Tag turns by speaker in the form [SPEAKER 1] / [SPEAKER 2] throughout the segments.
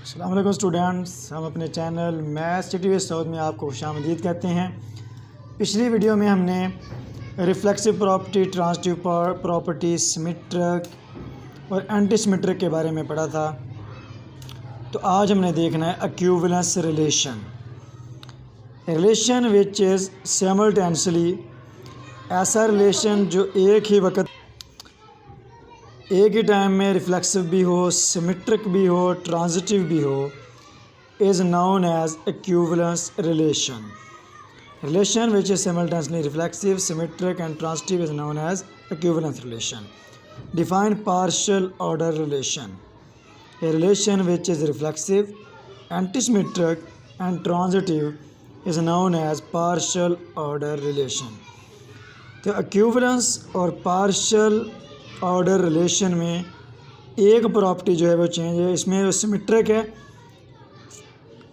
[SPEAKER 1] अस्सलाम वालेकुम स्टूडेंट्स, हम अपने चैनल मैथ्स सिटी साउथ में आपको खुशामदीद कहते हैं। पिछली वीडियो में हमने reflexive property, transitive property, symmetric और एंटी सिमेट्रिक के बारे में पढ़ा था। तो आज हमने देखना है equivalence relation which is simultaneously, ऐसा रिलेशन जो एक ही टाइम में रिफ्लेक्सिव भी हो, सिमेट्रिक भी हो, ट्रांजिटिव भी हो, is known as equivalence relation which is simultaneously reflexive, symmetric and transitive is known as equivalence relation. Define partial order relation, a relation which is reflexive, antisymmetric and transitive is known as partial order relation। तो equivalence और partial order relation में एक property जो है वो change है, इसमें जो सिमेट्रिक है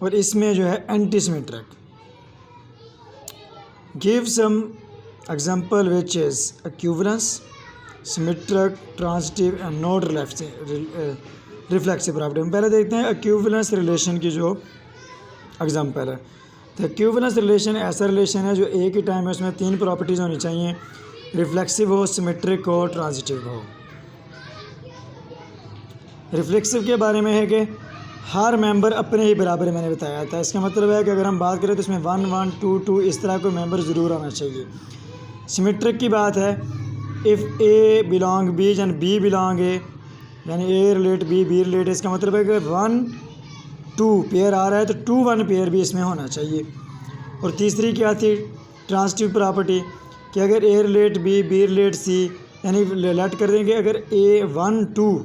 [SPEAKER 1] और इसमें जो है antisymmetric. Give some example which is equivalence, symmetric, transitive and not reflexive property. हम पहले देखते हैं इक्विवेलेंस रिलेशन की जो एग्जांपल है। तो इक्विवेलेंस रिलेशन ऐसा रिलेशन है जो एक ही टाइम में उसमें तीन प्रॉपर्टीज़ होनी चाहिए, रिफ्लेक्सिव हो, सिमेट्रिक हो, ट्रांजिटिव हो। रिफ्लेक्सिव के बारे में है कि हर मेंबर अपने ही बराबर मैंने बताया था। इसका मतलब है कि अगर हम बात करें तो इसमें 1 1 2 2 इस तरह कोई मेंबर ज़रूर आना चाहिए। सिमेट्रिक की बात है, if A belong B and B belong A, यानी A relate B, B relate. इसका मतलब है कि 1 2 पेयर आ रहा है तो 2 1 पेयर भी इसमें होना चाहिए। और तीसरी क्या थी, ट्रांजिटिव प्रॉपर्टी, कि अगर ए रिलेट बी, बी रिलेट सी, यानी लेट कर देंगे अगर ए 1 2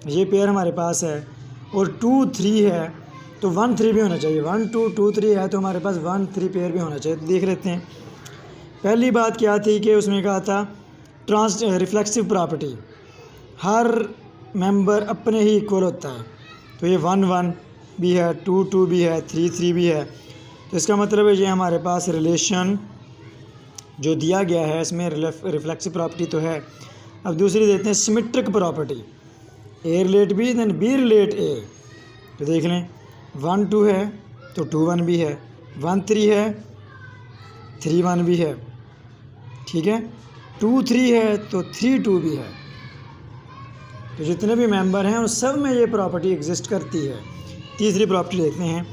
[SPEAKER 1] ये पेयर हमारे पास है और 2 3 है तो 1 3 भी होना चाहिए। 1 2 2 3 है तो हमारे पास 1 3 पेयर भी होना चाहिए। तो देख लेते हैं। पहली बात क्या थी कि उसमें कहा था रिफ्लेक्सिव प्रॉपर्टी, हर मेंबर अपने ही इक्वल होता है। तो ये 1 1 भी है, 2 2 भी है, 3 3 भी है। तो इसका मतलब है ये हमारे पास रिलेशन जो दिया गया है इसमें रिफ्लेक्सिव प्रॉपर्टी तो है। अब दूसरी देखते हैं symmetric property, A relate B then B relate A. तो देख लें 1 2 है तो 2 1 भी है, 1 3 है 3 1 भी है, ठीक है। 2 3 है तो 3 2 भी है। तो जितने भी मेंबर हैं उन सब में ये प्रॉपर्टी एग्जिस्ट करती है। तीसरी प्रॉपर्टी देखते हैं,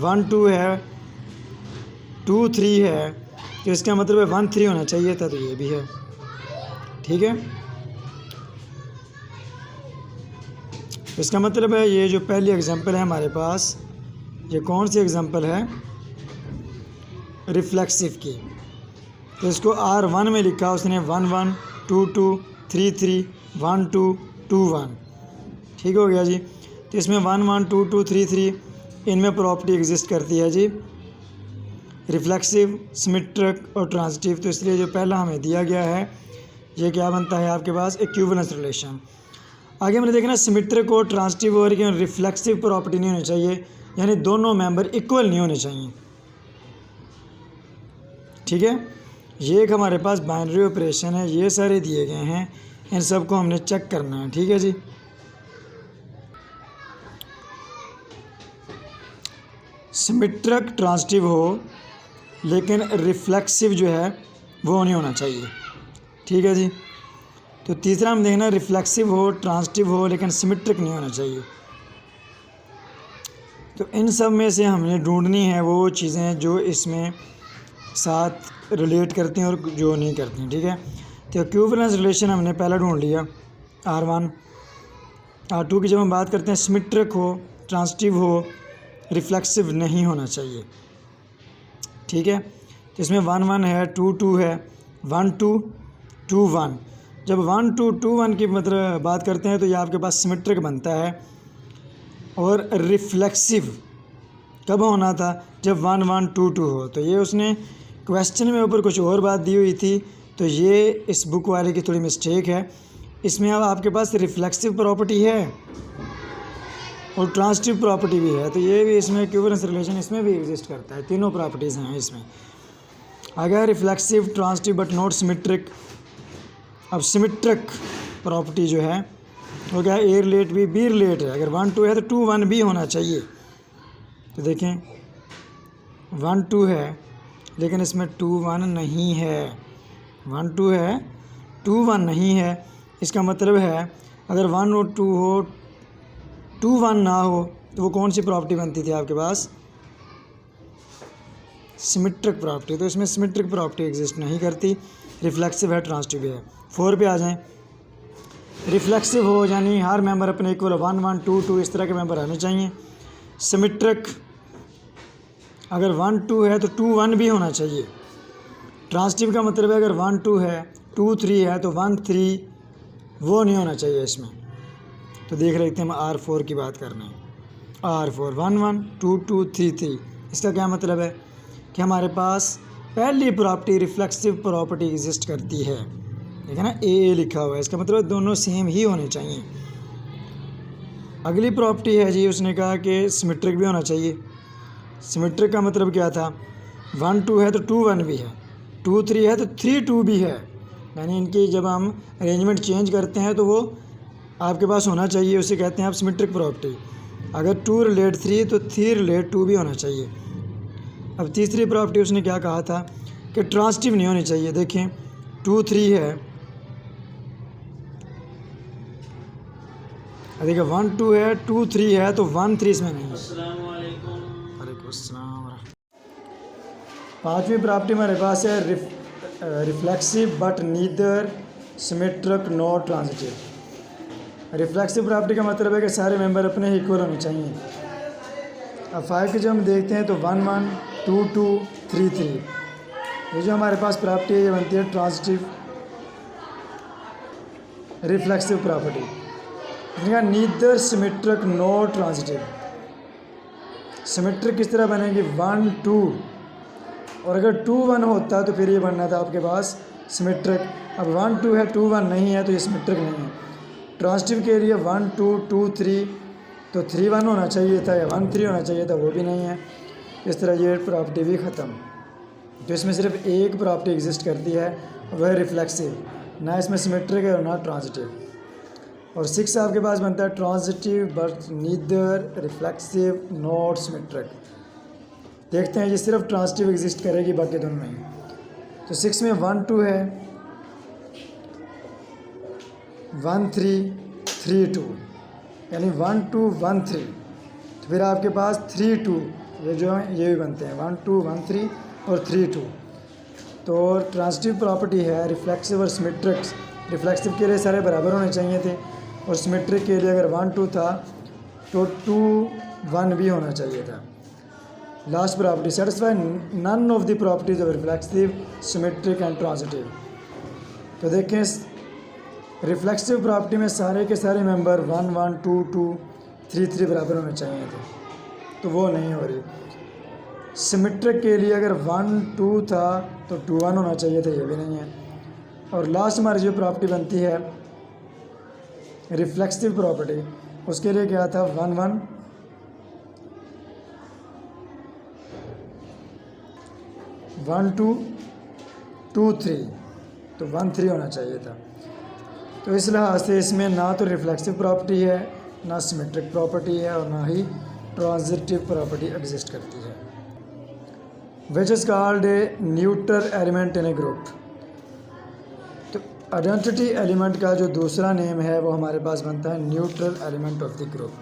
[SPEAKER 1] 1 2 है 2 3 है तो इसका मतलब है 1 3 होना चाहिए था, तो ये भी है, ठीक है। इसका मतलब है ये जो पहली एग्जांपल है हमारे पास, ये कौन सी एग्जांपल है, रिफ्लेक्सिव की। तो इसको R1 में लिखा उसने 1 1 2 2 3 3 1 2 2 1, ठीक हो गया जी। तो इसमें 1 1 2 2 3 3 इनमें प्रॉपर्टी एग्जिस्ट करती है जी, रिफ्लेक्सिव, सिमेट्रिक और ट्रांजिटिव। तो इसलिए जो पहला हमें दिया गया है ये क्या बनता है आपके पास, इक्विवेलेंस रिलेशन। आगे हमने देखना सिमेट्रिक और ट्रांजिटिव और रिफ्लेक्सिव प्रॉपर्टी नहीं होनी चाहिए, यानी दोनों मेंबर इक्वल नहीं होने चाहिए, ठीक है। ये एक हमारे पास बाइनरी ऑपरेशन है, ये सारे दिए गए हैं, इन सब को हमने चेक करना है, ठीक है जी। सिमेट्रिक ट्रांजिटिव हो लेकिन रिफ्लेक्सिव जो है वो नहीं होना चाहिए, ठीक है जी। तो तीसरा हम देखना रिफ्लेक्सिव हो, ट्रांजिटिव हो लेकिन सिमेट्रिक नहीं होना चाहिए। तो इन सब में से हमने ढूंढनी है वो चीज़ें जो इसमें साथ रिलेट करती हैं और जो नहीं करती हैं, ठीक है। तो इक्विवेलेंस रिलेशन हमने पहला ढूंढ लिया, R1 R2 की जब हम बात करते हैं, सिमेट्रिक हो, ट्रांजिटिव हो, रिफ्लेक्सिव नहीं होना चाहिए, ठीक है। तो इसमें 1 1 है, 2 2 है, 1 2 2 1। जब 1 2 2 1 की मतलब बात करते हैं तो ये आपके पास सिमेट्रिक बनता है। और रिफ्लेक्सिव कब होना था, जब 1 1 2 2 हो। तो ये उसने क्वेश्चन में ऊपर कुछ और बात दी हुई थी, तो ये इस बुक वाले की थोड़ी मिस्टेक है। इसमें अब आपके पास रिफ्लेक्सिव प्रॉपर्टी है और ट्रांजिटिव प्रॉपर्टी भी है, तो ये भी इसमें इक्विवेलेंस रिलेशन इसमें भी एग्जिस्ट करता है, तीनों प्रॉपर्टीज़ हैं इसमें। अगर reflexive, transitive but not symmetric. अब सिमेट्रिक प्रॉपर्टी जो है हो गया ए रिलेट बी रिलेट है। अगर 1 2 है तो 2 1 भी होना चाहिए। तो देखें 1 2 है लेकिन इसमें 2 1 नहीं है। 1 2 है 2 1 नहीं है। इसका मतलब है अगर 1 और 2 हो 2 1 ना हो तो वो कौन सी प्रॉपर्टी बनती थी आपके पास? Symmetric property. तो इसमें सिमेट्रिक प्रॉपर्टी एग्जिस्ट नहीं करती। रिफ्लेक्सिव है, ट्रांजिटिव भी है। 4 पे आ जाएं। रिफ्लेक्सिव हो यानी हर मेंबर अपने इक्वल 1 1 2 2 इस तरह के मेंबर आने चाहिए। सिमेट्रिक अगर 1 2 है तो 2 1 भी होना चाहिए। ट्रांजिटिव का मतलब है अगर 1 2 है 2 3 है तो 1 3 वो नहीं होना चाहिए इसमें। तो देख लेते हैं हम R4 की बात कर रहे हैं। R4 1 1 2 2 3 3। इसका क्या मतलब है कि हमारे पास पहली प्रॉपर्टी रिफ्लेक्सिव प्रॉपर्टी एग्जिस्ट करती है। ठीक है ना, ए लिखा हुआ है, इसका मतलब दोनों सेम ही होने चाहिए। अगली प्रॉपर्टी है जी, उसने कहा कि सिमेट्रिक भी होना चाहिए। सिमेट्रिक का मतलब क्या था? 1 2 है तो 2 1 भी है, 2 3 है तो 3 2 भी है। यानी इनकी जब हम अरेंजमेंट चेंज करते हैं तो वो आपके पास होना चाहिए, उसे कहते हैं आप सिमेट्रिक प्रॉपर्टी। अगर 2 रिलेट 3 तो 3 रिलेट 2 भी होना चाहिए। अब तीसरी प्रॉपर्टी उसने क्या कहा था कि ट्रांजिटिव नहीं होनी चाहिए। देखें 2 3 है, देखिए 1 2 है 2 3 है तो 1 3 इसमें नहीं है। वालेकुम अस्सलाम। पांचवी प्रॉपर्टी हमारे पास है reflexive but neither symmetric nor transitive. Reflexive property का मतलब है कि सारे मेंबर अपने इक्वल होने चाहिए। अब 5 के जब हम देखते हैं तो 1 1 2 2 3 3। ये जो हमारे पास प्रॉपर्टी है ये बनती है transitive reflexive property. Neither symmetric nor transitive. Symmetric किस तरह बनेगी? 1 2, और अगर 2 1 होता तो फिर ये बनना था आपके पास सिमेट्रिक। अब 1 2 है 2 1 नहीं है तो ये सिमेट्रिक नहीं है। ट्रांजिटिव के लिए 1 2 2 3 तो 3 1 होना चाहिए था या 1 3 होना चाहिए था, वो भी नहीं है। इस तरह ये प्रॉपर्टी भी ख़त्म। तो इसमें सिर्फ एक प्रॉपर्टी एग्जिस्ट करती है, वह है रिफ्लेक्सिव। ना इसमें सिमेट्रिक है और ना ट्रांजिटिव। और 6 आपके पास बनता है transitive but neither reflexive not symmetric. देखते हैं ये सिर्फ ट्रांजिटिव एग्जिस्ट करेगी, बाकी दोनों नहीं। तो 6 में 1 2 है 1 3 3 2, यानी 1 2 1 3। तो फिर आपके पास 3 2 ये जो है ये भी बनते हैं 1 2 1 3 और 3 2। तो ट्रांजिटिव प्रॉपर्टी है रिफ्लेक्सिव और सिमेट्रिक। रिफ्लेक्सिव के लिए सारे बराबर होने चाहिए थे और सिमेट्रिक के लिए अगर 1 2 था तो 2 1 भी होना चाहिए था। Last property satisfy none of the properties of reflexive symmetric and transitive. तो देखें रिफ्लेक्सिव प्रॉपर्टी में सारे के सारे मेंबर 1 1 2 2 3 3 बराबर होने चाहिए थे, तो वो नहीं हो रही। सिमेट्रिक के लिए अगर 1 2 था तो 2 1 होना चाहिए था, ये भी नहीं है। और लास्ट हमारी जो प्रॉपर्टी बनती है रिफ्लेक्सिव प्रॉपर्टी, उसके लिए क्या था 1 1 1 2 2 3, तो 1 3 होना चाहिए था। तो इस लिहाज से इसमें ना तो रिफ्लेक्सिव प्रॉपर्टी है, ना सिमेट्रिक प्रॉपर्टी है और ना ही ट्रांजिटिव प्रॉपर्टी एग्जिस्ट करती है। Which is called a neutral element in A group. तो आइडेंटिटी एलिमेंट का जो दूसरा नेम है वो हमारे पास बनता है neutral element of the group.